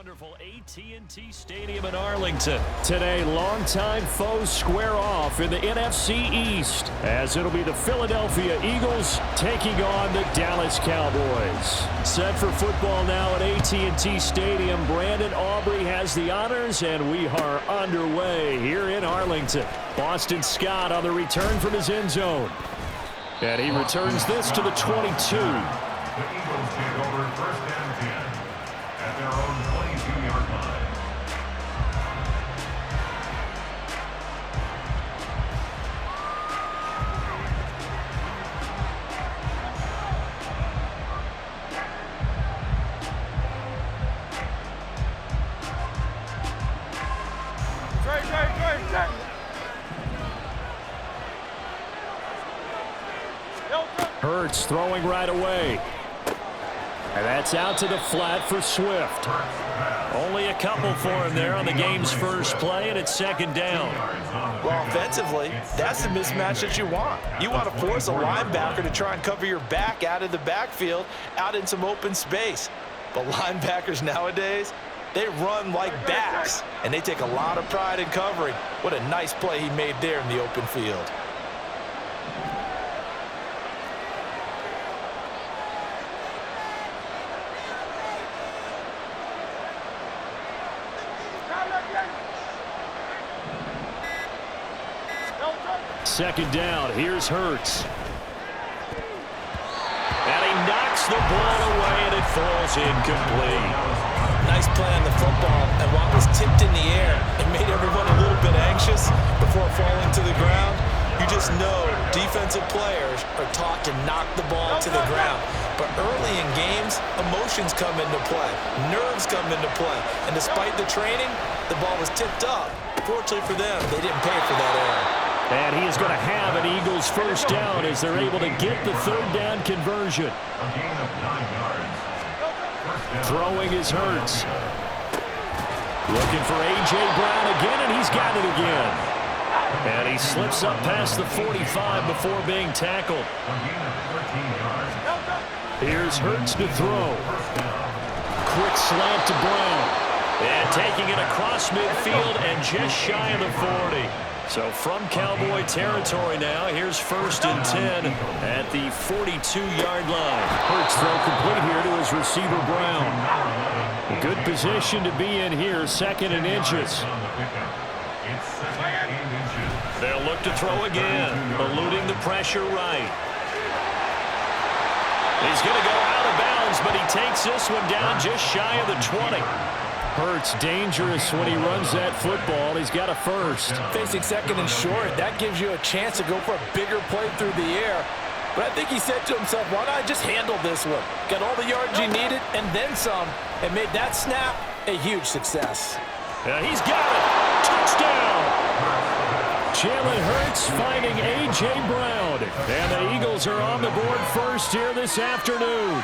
wonderful AT&T Stadium in Arlington. Today, longtime foes square off in the NFC East, as it'll be the Philadelphia Eagles taking on the Dallas Cowboys. Set for football now at AT&T Stadium. Brandon Aubrey has the honors, and we are underway here in Arlington. Boston Scott on the return from his end zone. And he returns this to the 22. The Eagles take over first and 10 at their own 22-yard line. Hurts throwing right away. And that's out to the flat for Swift. Only a couple for him there on the game's first play, and it's second down. Well, offensively, that's the mismatch that you want. You want to force a linebacker to try and cover your back out of the backfield, out in some open space. But linebackers nowadays, they run like backs, and they take a lot of pride in covering. What a nice play he made there in the open field. Second down, here's Hurts. And he knocks the ball away, and it falls incomplete. Nice play on the football, and while it was tipped in the air, it made everyone a little bit anxious before falling to the ground. You just know defensive players are taught to knock the ball to the ground. But early in games, emotions come into play. Nerves come into play. And despite the training, the ball was tipped up. Fortunately for them, they didn't pay for that error. And he is going to have an Eagles first down as they're able to get the third down conversion. A gain of 9 yards. Throwing is Hurts. Looking for A.J. Brown again, and he's got it again. And he slips up past the 45 before being tackled. A gain of 13 yards. Here's Hurts to throw. Quick slant to Brown. And taking it across midfield and just shy of the 40. So from Cowboy territory now, here's first and 10 at the 42-yard line. Hurts throw complete here to his receiver, Brown. A good position to be in here, second and inches. They'll look to throw again, eluding the pressure right. He's going to go out of bounds, but he takes this one down just shy of the 20. Hurts dangerous when he runs that football. He's got a first. Facing second and short, that gives you a chance to go for a bigger play through the air. But I think he said to himself, why not just handle this one? Got all the yards he needed and then some, and made that snap a huge success. He's got it. Touchdown. Jalen Hurts finding A.J. Brown. And the Eagles are on the board first here this afternoon.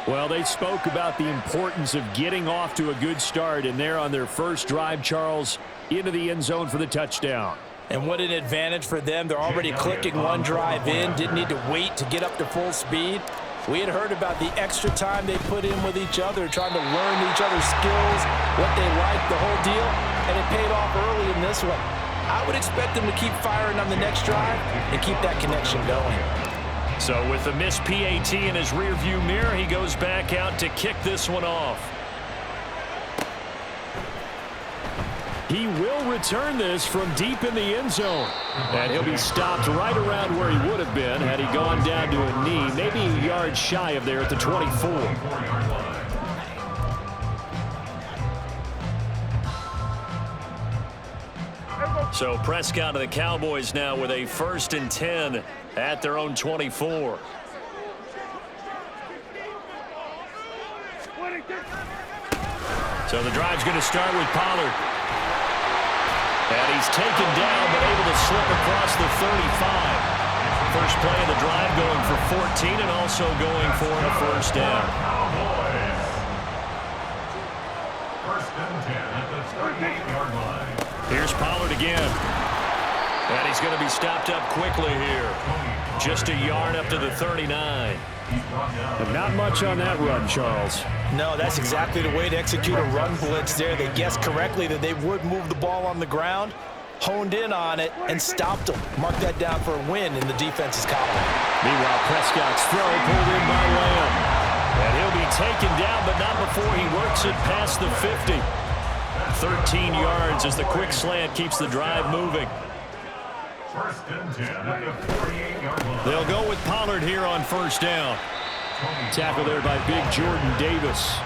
Well, they spoke about the importance of getting off to a good start, and they're on their first drive, Charles, into the end zone for the touchdown. And what an advantage for them. They're already clicking one drive in, didn't need to wait to get up to full speed. We had heard about the extra time they put in with each other, trying to learn each other's skills, what they like, the whole deal, and it paid off early in this one. I would expect them to keep firing on the next drive and keep that connection going. So with the missed PAT in his rearview mirror, he goes back out to kick this one off. He will return this from deep in the end zone. And he'll be stopped right around where he would have been had he gone down to a knee, maybe a yard shy of there at the 24. So Prescott and the Cowboys now with a first and 10 at their own 24. So the drive's going to start with Pollard. And he's taken down but able to slip across the 35. First play of the drive going for 14 and also going for a first down. First and 10 at the 38-yard line. Here's Pollard again. And he's going to be stopped up quickly here. Just a yard up to the 39. And not much on that run, Charles. No, that's exactly the way to execute a run blitz there. They guessed correctly that they would move the ball on the ground, honed in on it, and stopped them. Mark that down for a win in the defense's column. Meanwhile, Prescott's throw pulled in by Lamb. And he'll be taken down, but not before he works it past the 50. 13 yards as the quick slant keeps the drive moving. First and 10 at the 48-yard line. They'll go with Pollard here on first down. Tackle there by big Jordan Davis.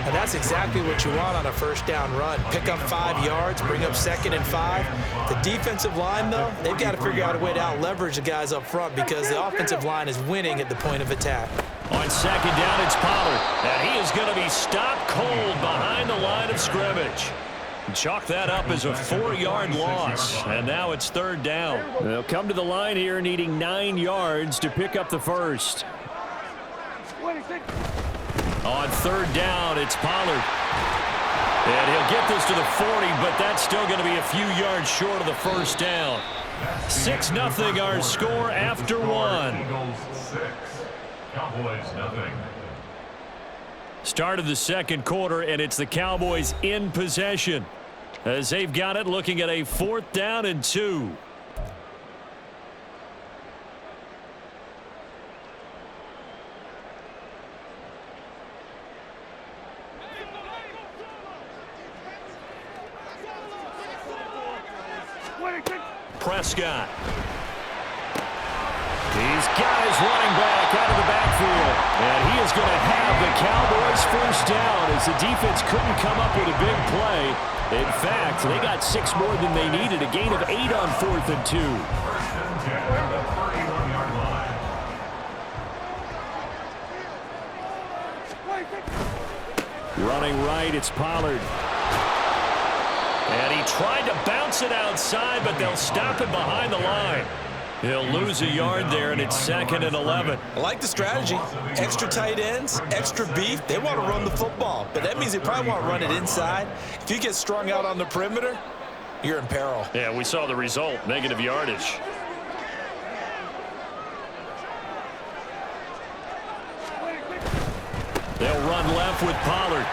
And that's exactly what you want on a first down run. Pick up 5 yards, bring up 2nd and 5. The defensive line, though, they've got to figure out a way to out-leverage the guys up front because the offensive line is winning at the point of attack. On second down, it's Pollard. And he is going to be stopped cold behind the line of scrimmage. Chalk that up as a 4-yard loss. And now it's third down. They'll come to the line here needing 9 yards to pick up the first. On third down, it's Pollard. And he'll get this to the 40, but that's still going to be a few yards short of the first down. 6-0 our score after one. Eagles 6, Cowboys nothing. Start of the second quarter, and it's the Cowboys in possession as they've got it, looking at a 4th down and 2. Prescott. He's got his running back out of the backfield. And he is going to have the Cowboys first down as the defense couldn't come up with a big play. In fact, they got 6 more than they needed. A gain of 8 on 4th and 2. First and 10 at the 31-yard line. Running right, it's Pollard. And he tried to bounce it outside, but they'll stop it behind the line. He'll lose a yard there, and it's 2nd and 11. I like the strategy. Extra tight ends, extra beef. They want to run the football, but that means they probably want to run it inside. If you get strung out on the perimeter, you're in peril. Yeah, we saw the result, negative yardage. They'll run left with Pollard.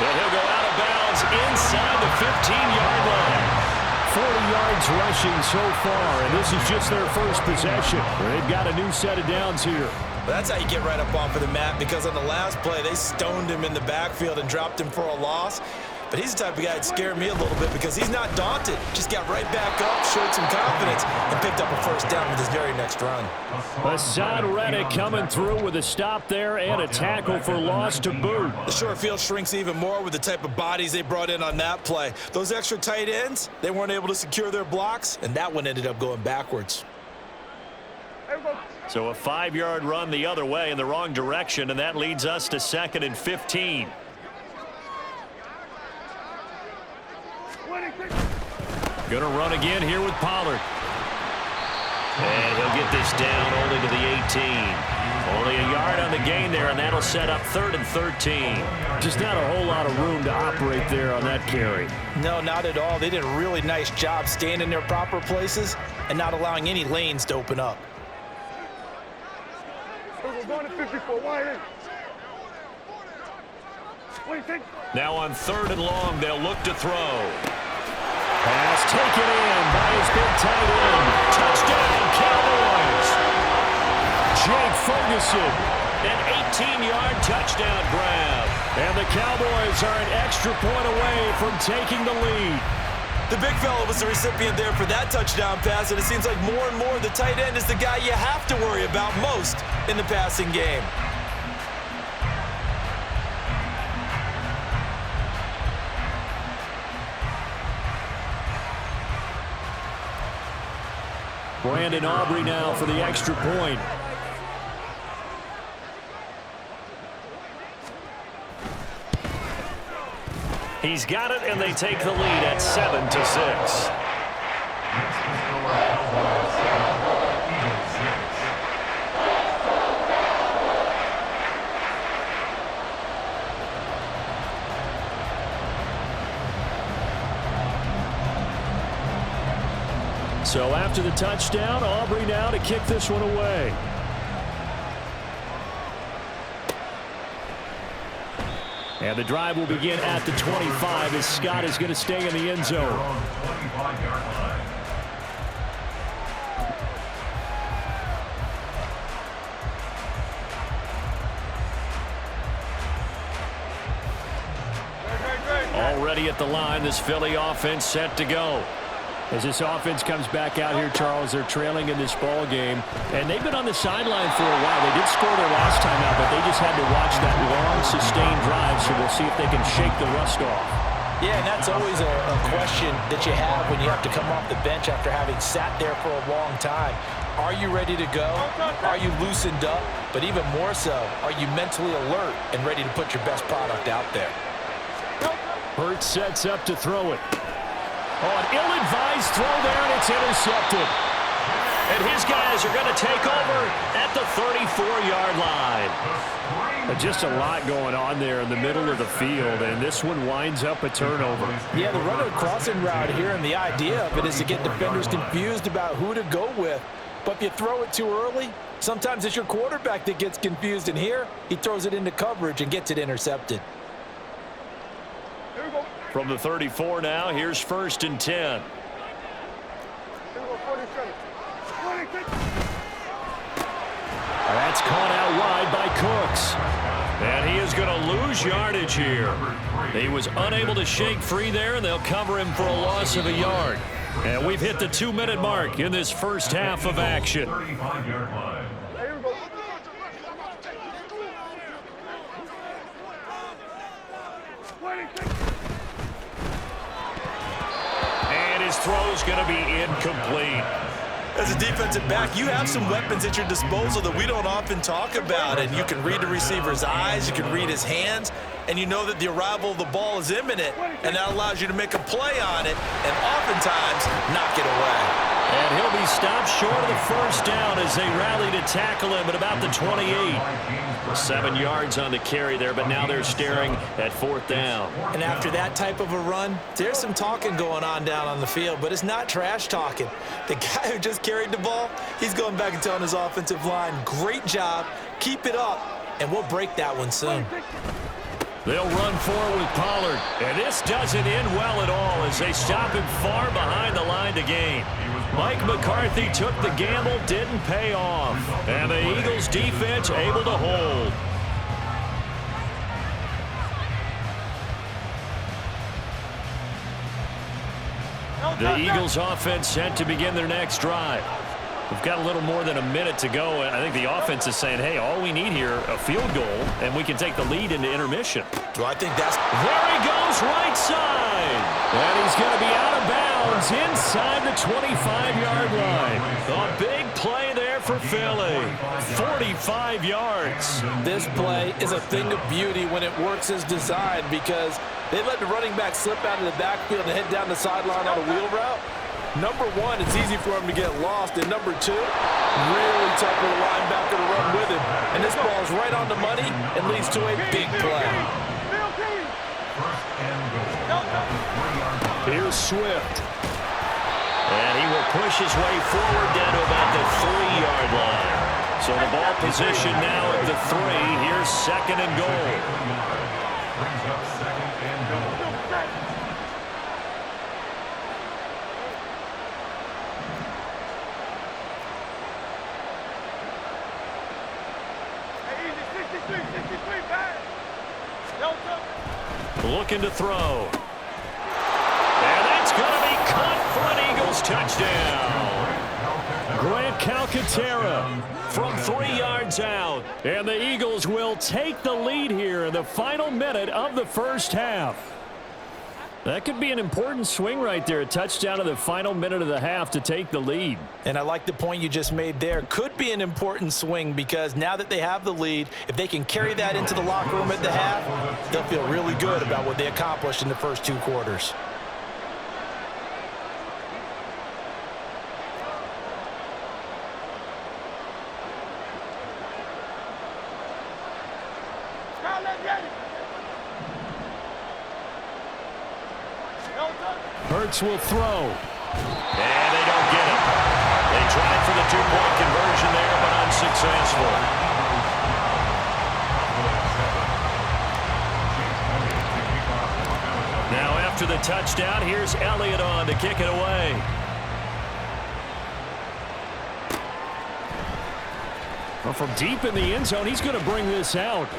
And he'll go out of bounds inside the 15-yard line. 40 yards rushing so far, and this is just their first possession. They've got a new set of downs here. Well, that's how you get right up off of the mat, because on the last play, they stoned him in the backfield and dropped him for a loss. But he's the type of guy that scared me a little bit because he's not daunted. Just got right back up, showed some confidence, and picked up a first down with his very next run. Hassan Reddick coming through with a stop there and a tackle for loss to boot. The short field shrinks even more with the type of bodies they brought in on that play. Those extra tight ends, they weren't able to secure their blocks, and that one ended up going backwards. So a 5-yard run the other way in the wrong direction, and that leads us to 2nd and 15. Going to run again here with Pollard. And he'll get this down only to the 18. Only a yard on the gain there, and that'll set up 3rd and 13. Just not a whole lot of room to operate there on that carry. No, not at all. They did a really nice job staying in their proper places and not allowing any lanes to open up. Now on 3rd and long, they'll look to throw. Pass taken in by his big tight end. Touchdown, Cowboys. Jake Ferguson, an 18-yard touchdown grab. And the Cowboys are an extra point away from taking the lead. The big fella was the recipient there for that touchdown pass, and it seems like more and more the tight end is the guy you have to worry about most in the passing game. Brandon Aubrey now for the extra point. He's got it, and they take the lead at 7-6. So after the touchdown, Aubrey now to kick this one away. And the drive will begin at the 25 as Scott is going to stay in the end zone. Already at the line, this Philly offense set to go. As this offense comes back out here, Charles, they're trailing in this ball game, and they've been on the sideline for a while. They did score their last time out, but they just had to watch that long, sustained drive, so we'll see if they can shake the rust off. Yeah, and that's always a question that you have when you have to come off the bench after having sat there for a long time. Are you ready to go? Are you loosened up? But even more so, are you mentally alert and ready to put your best product out there? Hurts sets up to throw it. Oh, an ill-advised throw there, and it's intercepted. And his guys are going to take over at the 34-yard line. Just a lot going on there in the middle of the field, and this one winds up a turnover. Yeah, the runner crossing route here, and the idea of it is to get defenders confused about who to go with. But if you throw it too early, sometimes it's your quarterback that gets confused, and here he throws it into coverage and gets it intercepted. From the 34 now, here's 1st and 10. That's caught out wide by Cooks. And he is going to lose yardage here. He was unable to shake free there, and they'll cover him for a loss of a yard. And we've hit the 2-minute mark in this first half of action. Throw's going to be incomplete. As a defensive back, you have some weapons at your disposal that we don't often talk about, and you can read the receiver's eyes, you can read his hands, and you know that the arrival of the ball is imminent, and that allows you to make a play on it and oftentimes knock it away. And he'll be stopped short of the first down as they rally to tackle him at about the 28. 7 yards on the carry there, but now they're staring at 4th down. And after that type of a run, there's some talking going on down on the field, but it's not trash talking. The guy who just carried the ball, he's going back and telling his offensive line, great job, keep it up, and we'll break that one soon. They'll run forward with Pollard, and this doesn't end well at all as they stop him far behind the line to gain. Mike McCarthy took the gamble, didn't pay off, and the Eagles defense able to hold. The Eagles offense set to begin their next drive. We've got a little more than a minute to go, and I think the offense is saying, hey, all we need here, a field goal, and we can take the lead into intermission. Well, I think that's... There he goes, right side. And he's going to be out of bounds inside the 25-yard line. A big play there for Philly. 45 yards. This play is a thing of beauty when it works as designed because they let the running back slip out of the backfield and head down the sideline on a wheel route. Number one, it's easy for him to get lost. And number two, really tough for the linebacker to run with him. And this ball is right on the money and leads to a big play. Here's Swift. And he will push his way forward down to about the 3-yard line. So the ball position now at the 3. Here's 2nd and goal. Brings up 2nd and goal. Looking to throw. And that's going to be caught for an Eagles touchdown. Grant Calcaterra from 3 yards out. And the Eagles will take the lead here in the final minute of the first half. That could be an important swing right there. A touchdown in the final minute of the half to take the lead. And I like the point you just made there. Could be an important swing because now that they have the lead, if they can carry that into the locker room at the half, they'll feel really good about what they accomplished in the first 2 quarters. Hurts will throw. And they don't get it. two-point conversion there, but unsuccessful. Now after the touchdown, here's Elliott on to kick it away. Well, from deep in the end zone, he's going to bring this out.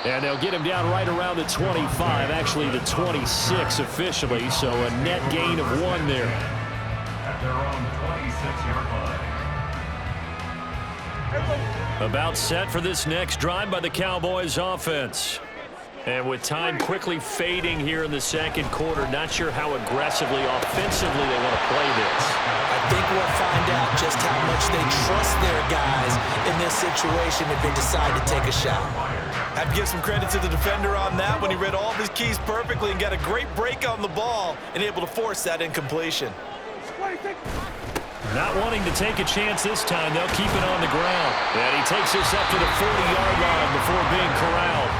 And they'll get him down right around the 25, actually the 26 officially, so a net gain of 1 there. At their own 26-yard line. About set for this next drive by the Cowboys offense. And with time quickly fading here in the second quarter, not sure how aggressively, offensively they want to play this. I think we'll find out just how much they trust their guys in this situation if they decide to take a shot. I'd give some credit to the defender on that when he read all of his keys perfectly and got a great break on the ball and able to force that incompletion. Not wanting to take a chance this time, they'll keep it on the ground. And he takes this up to the 40-yard line before being corralled.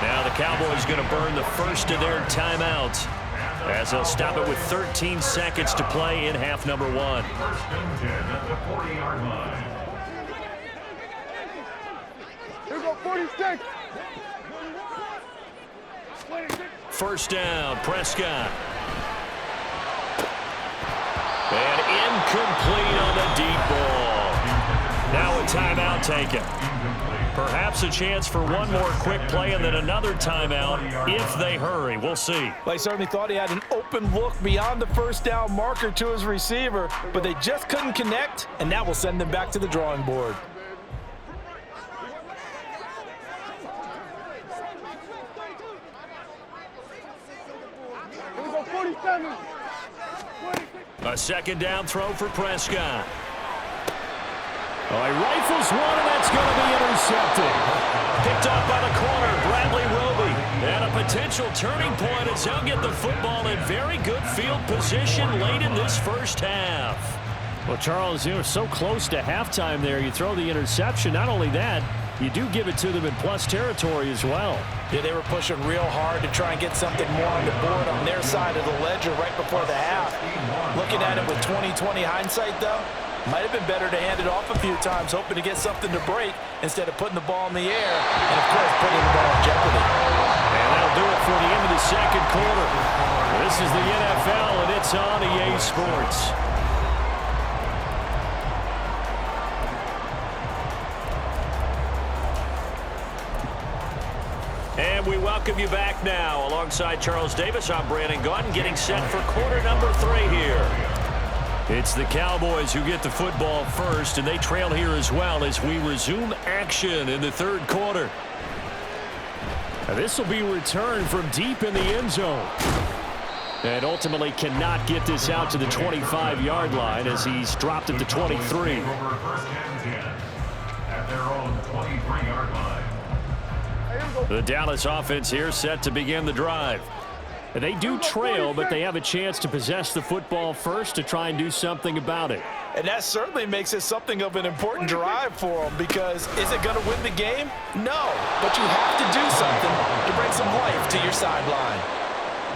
Now the Cowboys going to burn the first of their timeouts as they'll stop it with 13 seconds to play in half number 1. First and 10 at the 40-yard line. Here go 46. First down, Prescott. And incomplete on the deep ball. Now a timeout taken. Perhaps a chance for one more quick play and then another timeout if they hurry. We'll see. They certainly thought he had an open look beyond the first down marker to his receiver, but they just couldn't connect, and that will send them back to the drawing board. Here we go 47. A second down throw for Prescott. Oh, he rifles one, and that's going to be intercepted. Picked off by the corner, Bradley Roby. And a potential turning point as he'll get the football in very good field position late in this first half. Well, Charles, you were so close to halftime there. You throw the interception. Not only that, you do give it to them in plus territory as well. Yeah, they were pushing real hard to try and get something more on the board on their side of the ledger right before the half. Looking at it with 20/20 hindsight, though, might have been better to hand it off a few times, hoping to get something to break instead of putting the ball in the air and, of course, putting the ball in jeopardy. And that'll do it for the end of the second quarter. This is the NFL, and it's on EA Sports. And we welcome you back now. Alongside Charles Davis, I'm Brandon Gunn, getting set for quarter number 3 here. It's the Cowboys who get the football first, and they trail here as well as we resume action in the third quarter. This will be returned from deep in the end zone. And ultimately cannot get this out to the 25-yard line as he's dropped at the 23. Over first and 10 at their own 23-yard line. The Dallas offense here set to begin the drive. They do trail, but they have a chance to possess the football first to try and do something about it. And that certainly makes it something of an important drive for them, because is it going to win the game? No, but you have to do something to bring some life to your sideline.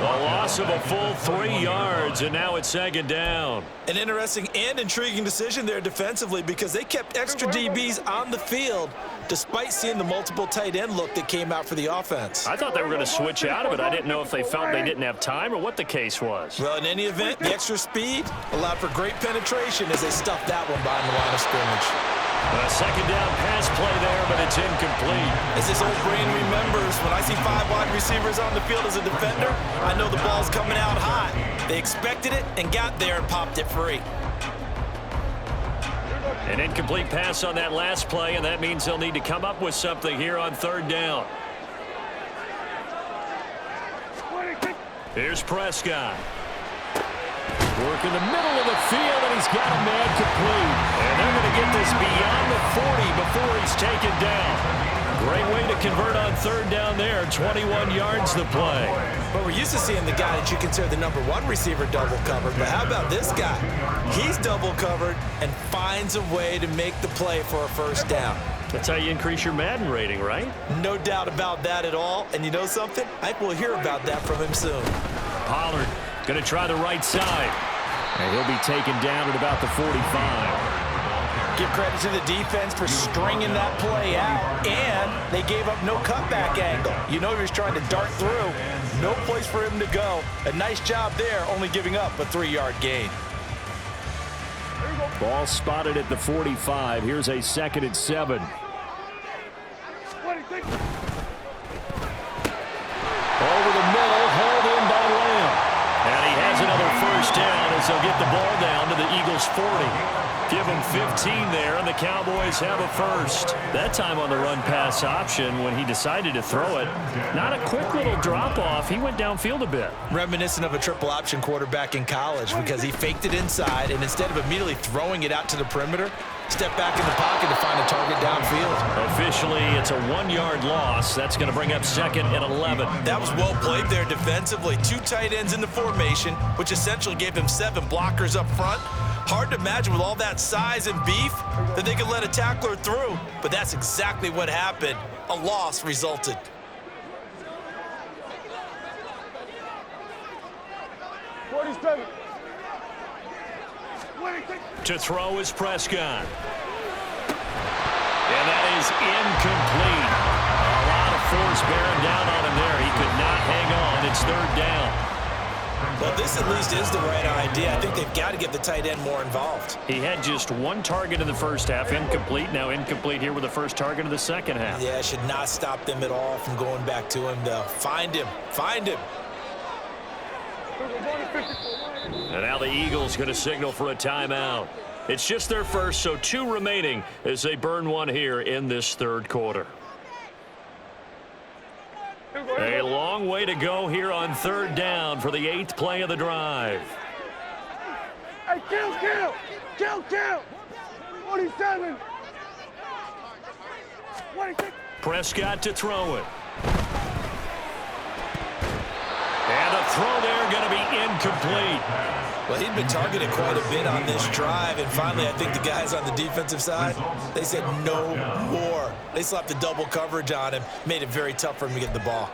A loss of a full 3 yards, and now it's second down. An interesting and intriguing decision there defensively, because they kept extra DBs on the field despite seeing the multiple tight end look that came out for the offense. I thought they were going to switch out of it. I didn't know if they felt they didn't have time or what the case was. Well, in any event, the extra speed allowed for great penetration as they stuffed that one behind the line of scrimmage. A second down pass play there, but it's incomplete. As this old brain remembers, when I see 5 wide receivers on the field as a defender, I know the ball's coming out hot. They expected it and got there and popped it free. An incomplete pass on that last play, and that means they'll need to come up with something here on third down. Here's Prescott. Work in the middle of the field, and he's got a man complete. And they're going to get this beyond the 40 before he's taken down. Great way to convert on third down there. 21 yards the play. But we're used to seeing the guy that you consider the number 1 receiver double covered. But how about this guy? He's double covered and finds a way to make the play for a first down. That's how you increase your Madden rating, right? No doubt about that at all. And you know something? I think we'll hear about that from him soon. Pollard going to try the right side. And he'll be taken down at about the 45. Give credit to the defense for stringing that play out, and they gave up no cutback angle. You know he was trying to dart through. No place for him to go. A nice job there, only giving up a 3-yard gain. Ball spotted at the 45. Here's a 2nd and 7. Over the middle, hauled in by Lamb. And he has another first down as they'll get the ball down to the Eagles' 40. Give them 15 there, and the Cowboys have a first. That time on the run-pass option when he decided to throw it. Not a quick little drop-off. He went downfield a bit. Reminiscent of a triple-option quarterback in college because he faked it inside, and instead of immediately throwing it out to the perimeter, stepped back in the pocket to find a target downfield. Officially, it's a 1-yard loss. That's going to bring up 2nd and 11. That was well played there defensively. 2 tight ends in the formation, which essentially gave him 7 blockers up front. Hard to imagine with all that size and beef that they could let a tackler through, but that's exactly what happened. A loss resulted. To throw is Prescott. And that is incomplete. A lot of force bearing down on him there. He could not hang on. It's 3rd down. Well, this at least is the right idea. I think they've got to get the tight end more involved. He had just 1 target in the first half, incomplete. Now incomplete here with the first target of the second half. Yeah, should not stop them at all from going back to him, though. Find him. Find him. And now the Eagles going to signal for a timeout. It's just their first, so 2 remaining as they burn 1 here in this 3rd quarter. A long way to go here on 3rd down for the 8th play of the drive. Hey, kill! 47! 26! Prescott to throw it. And the throw there going to be incomplete. Well, he'd been targeted quite a bit on this drive, and finally I think the guys on the defensive side, they said no more. They slapped the double coverage on him, made it very tough for him to get the ball.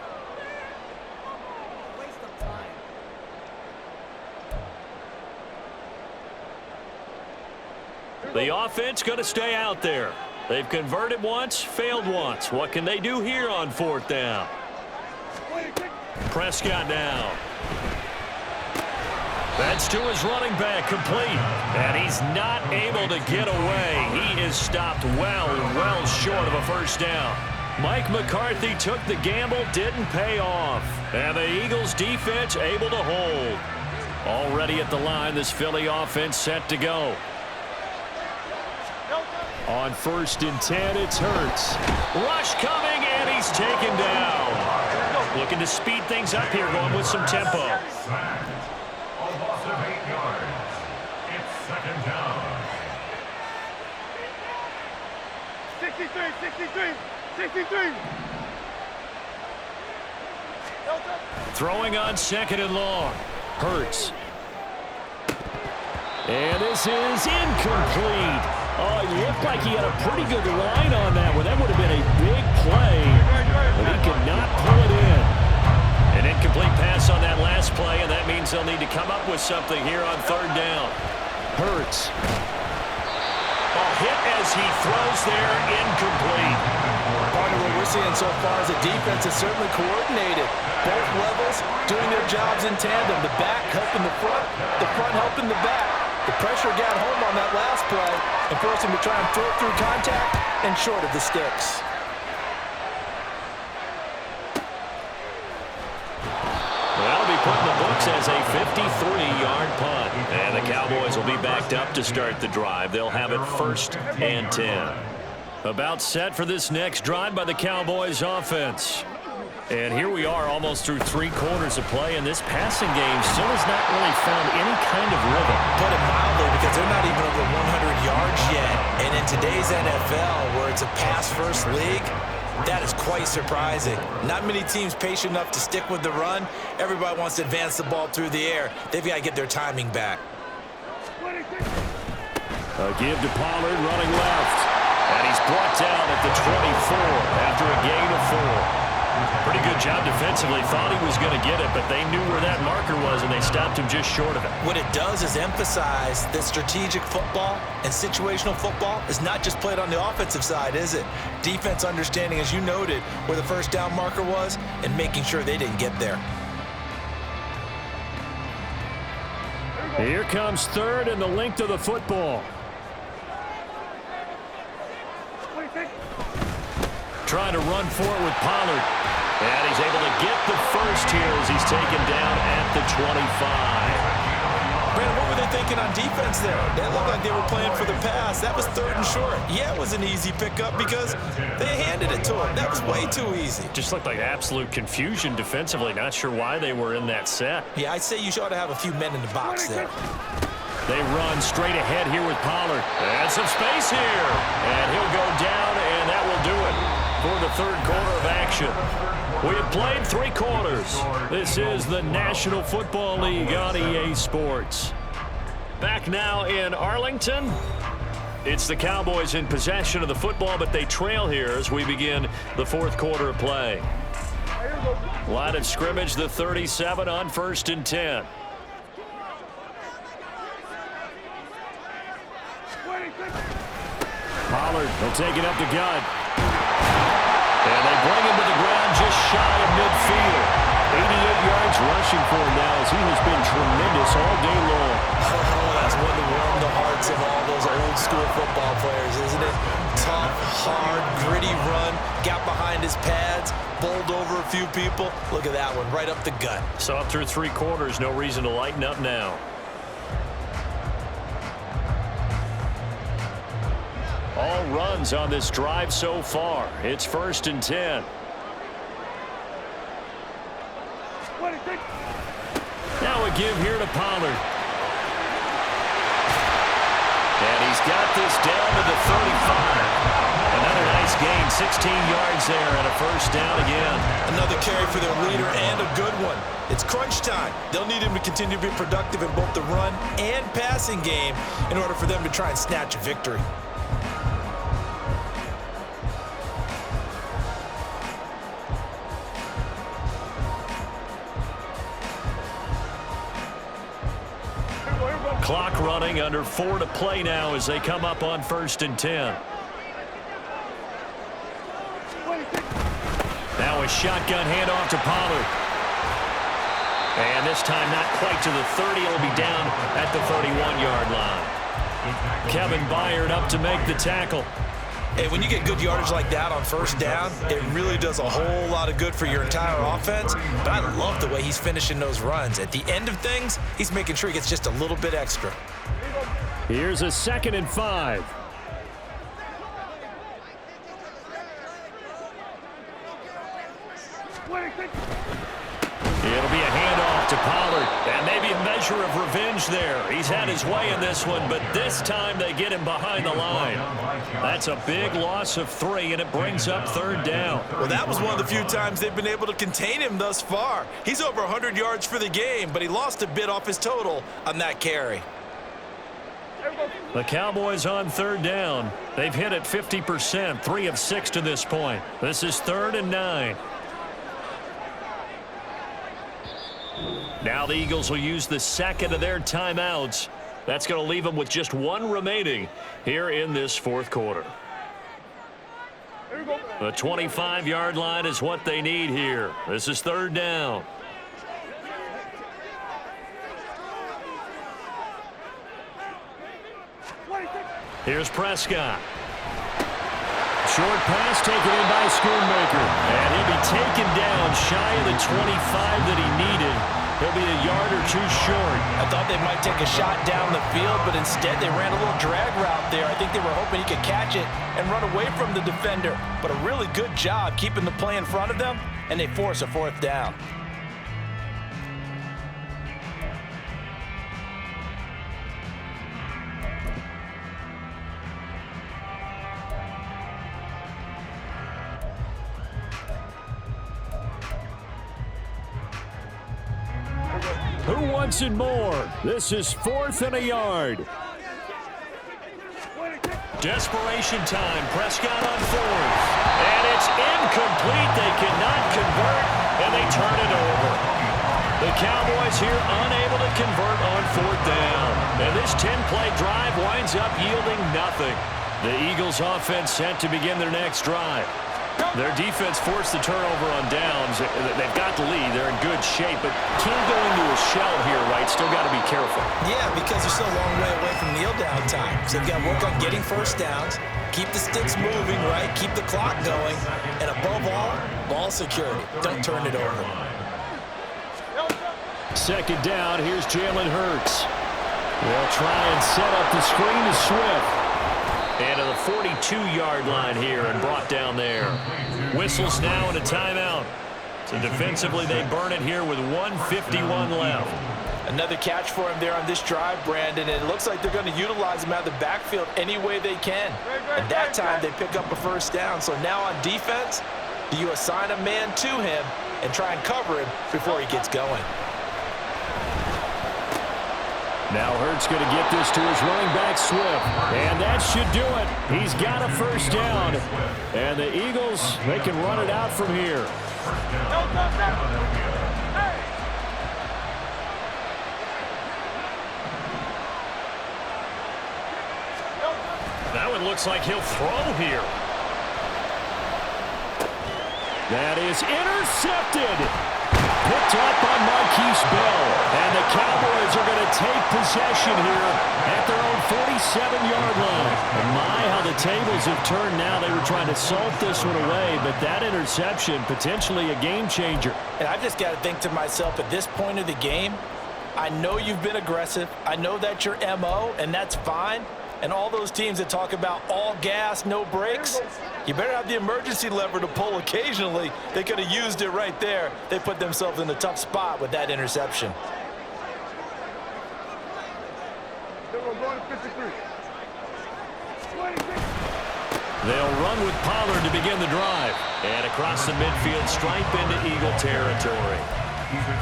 The offense going to stay out there. They've converted once, failed once. What can they do here on 4th down? Prescott now. That's to his running back, complete. And he's not able to get away. He is stopped well short of a first down. Mike McCarthy took the gamble, didn't pay off. And the Eagles defense able to hold. Already at the line, this Philly offense set to go. On 1st and 10, it's Hurts. Rush coming, and he's taken down. Looking to speed things up here, going with some tempo. A loss of 8 yards. It's 2nd down. 63! Throwing on 2nd and long. Hurts. And this is incomplete. Oh, it looked like he had a pretty good line on that one. That would have been a big play, but he could not pull it in. An incomplete pass on that last play, and that means they'll need to come up with something here on 3rd down. Hurts. A hit as he throws there, incomplete. Part of what we're seeing so far is the defense is certainly coordinated. Both levels doing their jobs in tandem. The back helping the front helping the back. The pressure got home on that last play and forced him to try and throw it through contact and short of the sticks. That'll be put in the books as a 53-yard punt. And the Cowboys will be backed up to start the drive. They'll have it 1st and 10. About set for this next drive by the Cowboys offense. And here we are almost through 3 quarters of play, and this passing game still has not really found any kind of rhythm. Put it mildly, because they're not even over 100 yards yet. And in today's NFL, where it's a pass-first league, that is quite surprising. Not many teams patient enough to stick with the run. Everybody wants to advance the ball through the air. They've got to get their timing back. A give to Pollard running left. And he's brought down at the 24 after a gain of 4. Pretty good job defensively. Thought he was going to get it, but they knew where that marker was, and they stopped him just short of it. What it does is emphasize that strategic football and situational football is not just played on the offensive side, is it? Defense understanding, as you noted, where the first down marker was and making sure they didn't get there. Here comes third and the length of the football. Trying to run for it with Pollard. And he's able to get the first here as he's taken down at the 25. Brandon, what were they thinking on defense there? They looked like they were playing for the pass. That was third and short. Yeah, it was an easy pickup because they handed it to him. That was way too easy. Just looked like absolute confusion defensively. Not sure why they were in that set. Yeah, I'd say you ought to have a few men in the box there. They run straight ahead here with Pollard. And some space here. And he'll go down, and that will do it for the third quarter of action. We have played 3 quarters. This is the National Football League on EA Sports. Back now in Arlington. It's the Cowboys in possession of the football, but they trail here as we begin the fourth quarter of play. Line of scrimmage, the 37 on 1st and 10. Pollard will take it up the gut. And they bring him to the ground just shy of midfield. 88 yards rushing for him now as he has been tremendous all day long. Oh, that's one to warm the hearts of all those old school football players, isn't it? Tough, hard, gritty run, got behind his pads, bowled over a few people. Look at that one, right up the gut. So up through 3 quarters, no reason to lighten up now. All runs on this drive so far. It's 1st and 10. Now a give here to Pollard. And he's got this down to the 35. Another nice gain, 16 yards there, and a first down again. Another carry for their leader and a good one. It's crunch time. They'll need him to continue to be productive in both the run and passing game in order for them to try and snatch a victory. Clock running, under 4 to play now as they come up on 1st and 10. Now a shotgun handoff to Pollard. And this time not quite to the 30. It'll be down at the 31-yard line. Kevin Byard up to make the tackle. Hey, when you get good yardage like that on first down, it really does a whole lot of good for your entire offense. But I love the way he's finishing those runs. At the end of things, he's making sure he gets just a little bit extra. Here's a 2nd and 5. It'll be a handoff to Pollard. And maybe a measure of revenge there. He's had his way in this one, but this time they get him behind the line. That's a big loss of 3, and it brings up 3rd down. Well, that was one of the few times they've been able to contain him thus far. He's over 100 yards for the game, but he lost a bit off his total on that carry. The Cowboys on 3rd down. They've hit it 50%, 3 of 6 to this point. This is 3rd and 9. Now the Eagles will use the 2nd of their timeouts. That's going to leave them with just 1 remaining here in this 4th quarter. The 25-yard line is what they need here. This is 3rd down. Here's Prescott. Short pass taken in by Schoonmaker. And he'll be taken down shy of the 25 that he needed. He'll be a yard or 2 short. I thought they might take a shot down the field, but instead they ran a little drag route there. I think they were hoping he could catch it and run away from the defender. But a really good job keeping the play in front of them, and they force a 4th down. Who wants it more? This is 4th and a yard. Desperation time. Prescott on 4th. And it's incomplete. They cannot convert. turn it over. The Cowboys here unable to convert on 4th down. And this 10-play drive winds up yielding nothing. The Eagles offense set to begin their next drive. Their defense forced the turnover on downs. They've got the lead. They're in good shape, but can't go into a shell here, right? Still got to be careful. Yeah, because they're still a long way away from kneel down time. So they've got to work on getting first downs, keep the sticks moving, right? Keep the clock going. And above all, ball security. Don't turn it over. 2nd down, here's Jalen Hurts. They'll try and set up the screen to Swift. And to the 42-yard line here and brought down there. Whistles now and a timeout. So defensively, they burn it here with 1:51 left. Another catch for him there on this drive, Brandon, and it looks like they're going to utilize him out of the backfield any way they can. And that time, they pick up a first down. So now on defense, do you assign a man to him and try and cover him before he gets going? Now Hurts going to get this to his running back, Swift. And that should do it. He's got a first down. And the Eagles, they can run it out from here. That one looks like he'll throw here. That is intercepted. Picked up by Marquise Bell. And the Cowboys are going to take possession here at their own 47-yard line. And my, how the tables have turned now. They were trying to salt this one away, but that interception, potentially a game changer. And I just got to think to myself, at this point of the game, I know you've been aggressive. I know that's your MO, and that's fine. And all those teams that talk about all gas, no brakes, you better have the emergency lever to pull occasionally. They could have used it right there. They put themselves in a tough spot with that interception. They'll run with Pollard to begin the drive. And across the midfield, stripe into Eagle territory.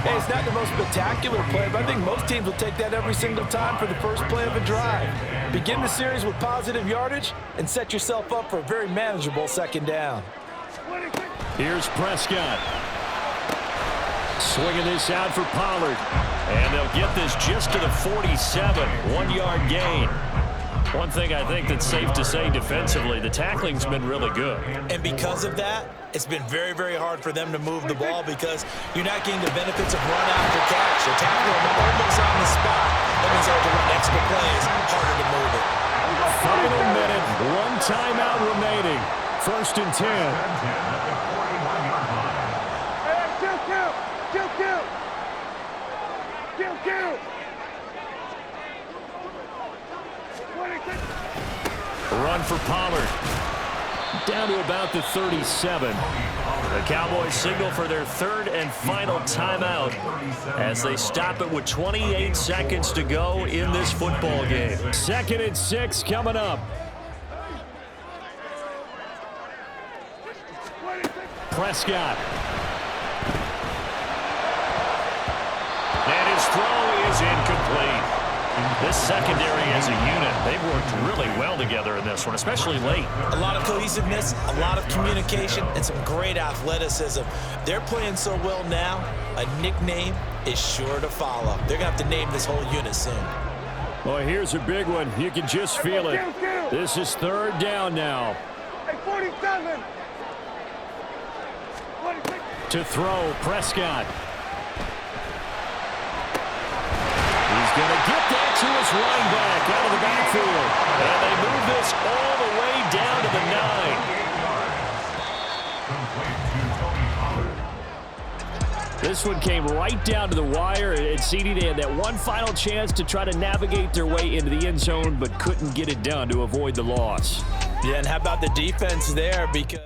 Hey, it's not the most spectacular play, but I think most teams will take that every single time for the first play of a drive. Begin the series with positive yardage and set yourself up for a very manageable 2nd down. Here's Prescott. Swinging this out for Pollard. And they'll get this just to the 47. 1-yard gain. One thing I think that's safe to say defensively, the tackling's been really good. And because of that, it's been very, very hard for them to move the ball because you're not getting the benefits of run after catch. They're tackling them almost on the spot. That means they have to run extra plays, harder to move it. Final minute, 1 timeout remaining. 1st and 10. Kill. Run for Pollard. Down to about the 37. The Cowboys signal for their 3rd and final timeout as they stop it with 28 seconds to go in this football game. 2nd and 6 coming up. Prescott. And his throw is incomplete. This secondary as a unit, they've worked really well together in this one, especially late. A lot of cohesiveness, a lot of communication, and some great athleticism. They're playing so well now, a nickname is sure to follow. They're going to have to name this whole unit soon. Well, here's a big one. You can just feel it. This is 3rd down now. Hey, 47. To throw, Prescott. He's going to get that to his running back out of the backfield. And they move this all the way down to the 9. This one came right down to the wire. And CD, they had that one final chance to try to navigate their way into the end zone, but couldn't get it done to avoid the loss. Yeah, and how about the defense there? Because